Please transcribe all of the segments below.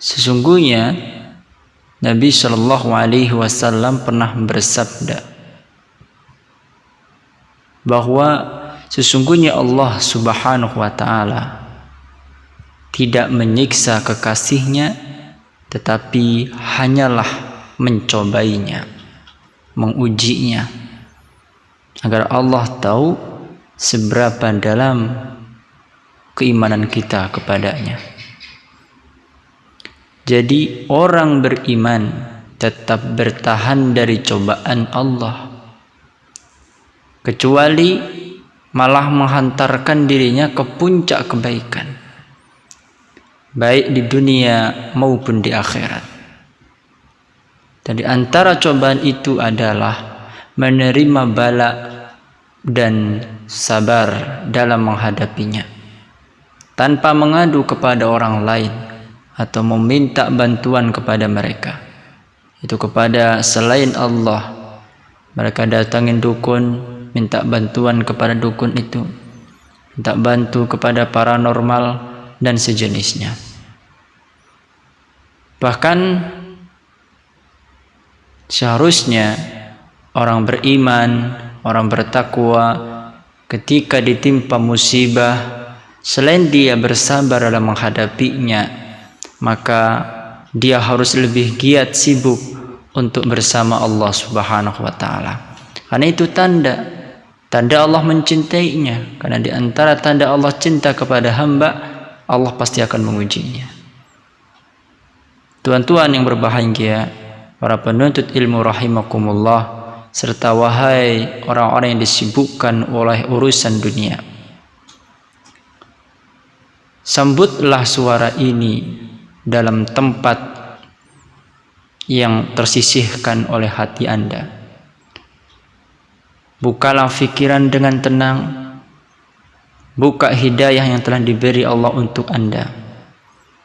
Sesungguhnya Nabi Shallallahu Alaihi Wasallam pernah bersabda bahwa sesungguhnya Allah Subhanahu Wa Taala tidak menyiksa kekasihnya, tetapi hanyalah mencobainya, mengujinya, agar Allah tahu seberapa dalam keimanan kita kepadanya. Jadi orang beriman tetap bertahan dari cobaan Allah, kecuali malah menghantarkan dirinya ke puncak kebaikan, baik di dunia maupun di akhirat. Dan di antara cobaan itu adalah menerima bala dan sabar dalam menghadapinya, tanpa mengadu kepada orang lain atau meminta bantuan kepada mereka, itu kepada selain Allah. Mereka datangin dukun, minta bantuan kepada dukun itu, minta bantu kepada paranormal dan sejenisnya. Bahkan seharusnya orang beriman, orang bertakwa, ketika ditimpa musibah, selain dia bersabar dalam menghadapinya, maka dia harus lebih giat sibuk untuk bersama Allah Subhanahu Wa Taala. Karena itu tanda Allah mencintainya. Karena di antara tanda Allah cinta kepada hamba, Allah pasti akan mengujinya. Tuan-tuan yang berbahagia, para penuntut ilmu rahimakumullah, serta wahai orang-orang yang disibukkan oleh urusan dunia, sambutlah suara ini dalam tempat yang tersisihkan oleh hati Anda. Bukalah pikiran dengan tenang, buka hidayah yang telah diberi Allah untuk Anda.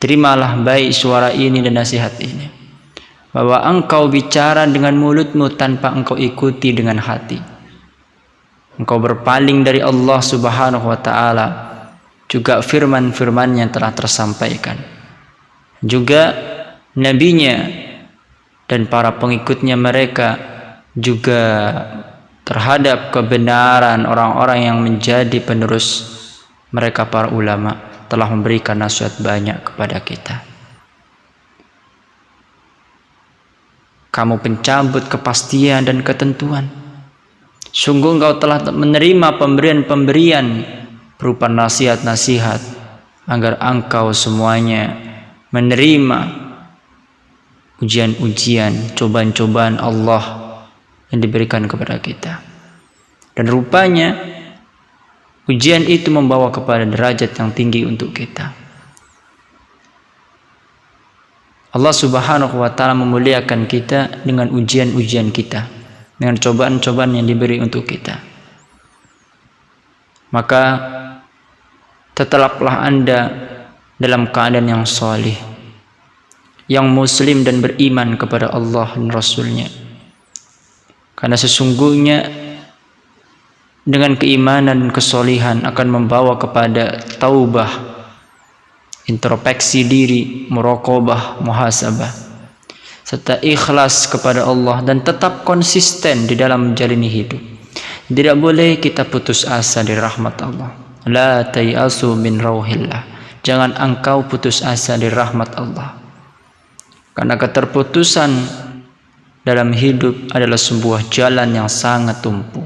Terimalah baik suara ini dan nasihat ini, bahwa engkau bicara dengan mulutmu tanpa engkau ikuti dengan hati. Engkau berpaling dari Allah Subhanahu Wa Taala, juga firman-firman yang telah tersampaikan, juga nabinya dan para pengikutnya mereka, juga terhadap kebenaran orang-orang yang menjadi penerus mereka, para ulama, telah memberikan nasihat banyak kepada kita. Kamu pencabut kepastian dan ketentuan. Sungguh engkau telah menerima pemberian-pemberian berupa nasihat-nasihat, agar engkau semuanya menerima ujian-ujian, cobaan-cobaan Allah yang diberikan kepada kita. Dan rupanya ujian itu membawa kepada derajat yang tinggi untuk kita. Allah Subhanahu Wa Taala memuliakan kita dengan ujian-ujian kita, dengan cobaan-cobaan yang diberi untuk kita. Maka tetaplah Anda dalam keadaan yang salih, yang muslim dan beriman kepada Allah dan Rasul-Nya. Karena sesungguhnya dengan keimanan dan kesolihan akan membawa kepada taubah, introspeksi diri, muraqabah, muhasabah, serta ikhlas kepada Allah, dan tetap konsisten di dalam menjalani hidup. Tidak boleh kita putus asa dari rahmat Allah. La tayasu min rauhillah. Jangan engkau putus asa dari rahmat Allah. Karena keterputusan dalam hidup adalah sebuah jalan yang sangat tumpu.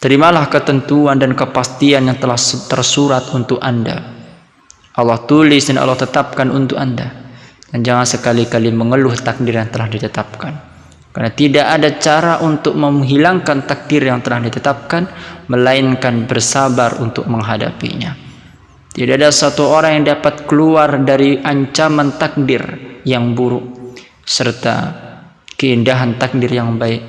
Terimalah ketentuan dan kepastian yang telah tersurat untuk Anda. Allah tulis dan Allah tetapkan untuk Anda. Dan jangan sekali-kali mengeluh takdir yang telah ditetapkan. Karena tidak ada cara untuk menghilangkan takdir yang telah ditetapkan, melainkan bersabar untuk menghadapinya. Tidak ada satu orang yang dapat keluar dari ancaman takdir yang buruk serta keindahan takdir yang baik,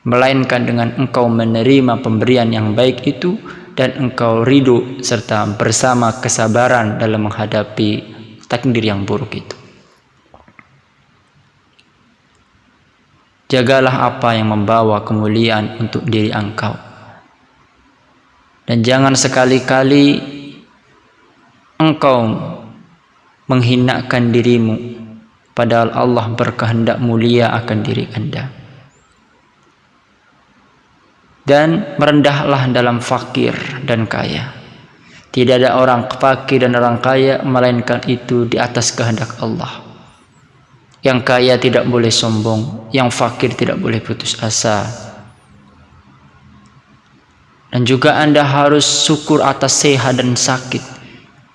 melainkan dengan engkau menerima pemberian yang baik itu dan engkau ridho serta bersama kesabaran dalam menghadapi takdir yang buruk itu. Jagalah apa yang membawa kemuliaan untuk diri engkau. Dan jangan sekali-kali engkau menghinakan dirimu, padahal Allah berkehendak mulia akan diri Anda. Dan merendahlah dalam fakir dan kaya. Tidak ada orang fakir dan orang kaya, melainkan itu di atas kehendak Allah. Yang kaya tidak boleh sombong, yang fakir tidak boleh putus asa. Dan juga Anda harus syukur atas sehat dan sakit,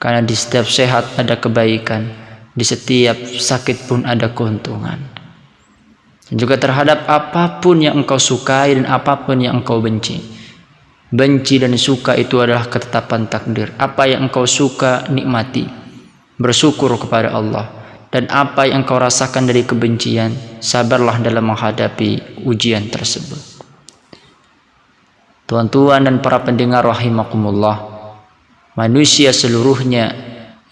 karena di setiap sehat ada kebaikan, di setiap sakit pun ada keuntungan. Dan juga terhadap apapun yang engkau sukai dan apapun yang engkau benci. Benci dan suka itu adalah ketetapan takdir. Apa yang engkau suka, nikmati, bersyukur kepada Allah. Dan apa yang engkau rasakan dari kebencian, sabarlah dalam menghadapi ujian tersebut. Tuan-tuan dan para pendengar rahimakumullah, manusia seluruhnya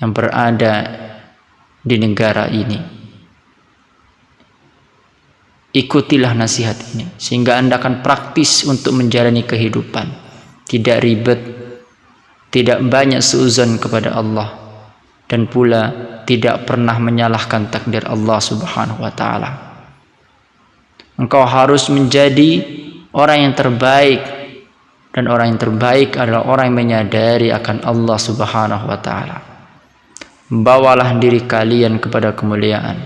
yang berada di negara ini, ikutilah nasihat ini sehingga Anda akan praktis untuk menjalani kehidupan, tidak ribet, tidak banyak seuzon kepada Allah, dan pula tidak pernah menyalahkan takdir Allah Subhanahu wa taala. Engkau harus menjadi orang yang terbaik, dan orang yang terbaik adalah orang yang menyadari akan Allah Subhanahu wa taala. Bawalah diri kalian kepada kemuliaan,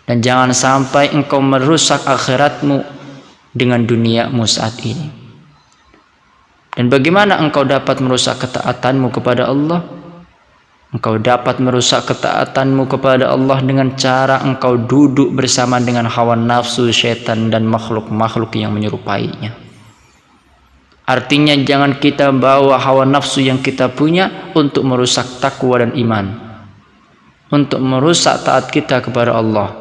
dan jangan sampai engkau merusak akhiratmu dengan duniamu saat ini. Dan bagaimana engkau dapat merusak ketaatanmu kepada Allah? Engkau dapat merusak ketaatanmu kepada Allah dengan cara engkau duduk bersama dengan hawa nafsu, syaitan, dan makhluk-makhluk yang menyerupainya. Artinya jangan kita bawa hawa nafsu yang kita punya untuk merusak takwa dan iman, untuk merusak taat kita kepada Allah.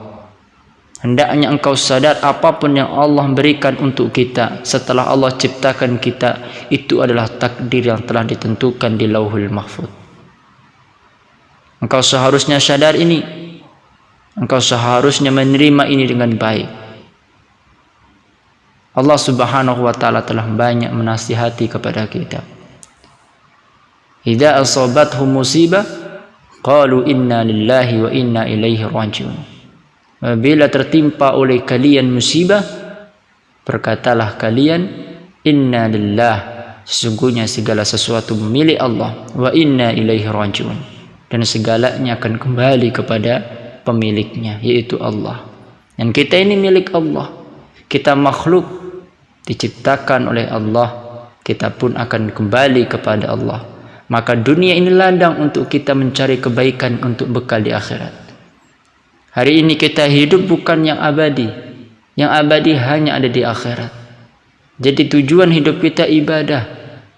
Hendaknya engkau sadar apapun yang Allah berikan untuk kita setelah Allah ciptakan kita, itu adalah takdir yang telah ditentukan di Lauhul Mahfuz. Engkau seharusnya sadar ini. Engkau seharusnya menerima ini dengan baik. Allah Subhanahu wa taala telah banyak menasihati kepada kita. Idza asabathum musibah qalu inna lillahi wa inna ilaihi rajiun. Bila tertimpa oleh kalian musibah, berkatalah kalian, inna lillah, sesungguhnya segala sesuatu milik Allah, wa inna ilaihi rajiun, dan segalanya akan kembali kepada pemiliknya, yaitu Allah. Dan kita ini milik Allah, kita makhluk diciptakan oleh Allah, kita pun akan kembali kepada Allah. Maka dunia ini ladang untuk kita mencari kebaikan untuk bekal di akhirat. Hari ini kita hidup bukan yang abadi. Yang abadi hanya ada di akhirat. Jadi tujuan hidup kita ibadah,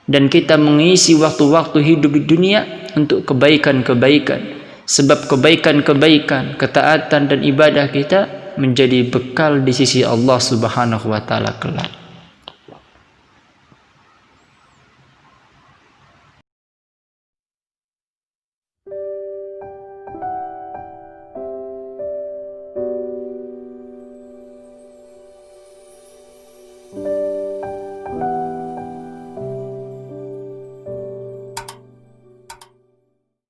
dan kita mengisi waktu-waktu hidup di dunia untuk kebaikan-kebaikan. Sebab kebaikan-kebaikan, ketaatan dan ibadah kita menjadi bekal di sisi Allah Subhanahu wa taala kelak.